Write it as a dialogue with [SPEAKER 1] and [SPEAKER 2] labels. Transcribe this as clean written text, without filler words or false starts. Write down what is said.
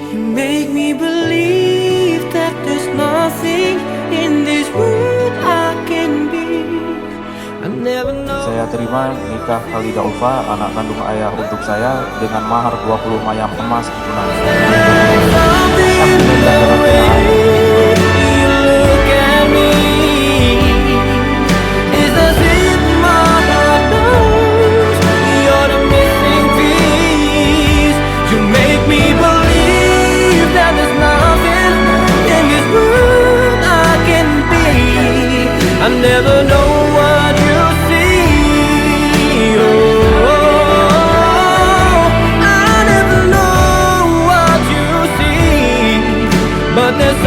[SPEAKER 1] You make me believe that there's nothing in this world I can be. I never know.
[SPEAKER 2] Saya terima nikah Khalida Ulfa, anak kandung ayah untuk saya, dengan mahar 20 mayam emas tunai.
[SPEAKER 1] I never know what you see. Oh, I never know what you see. But there's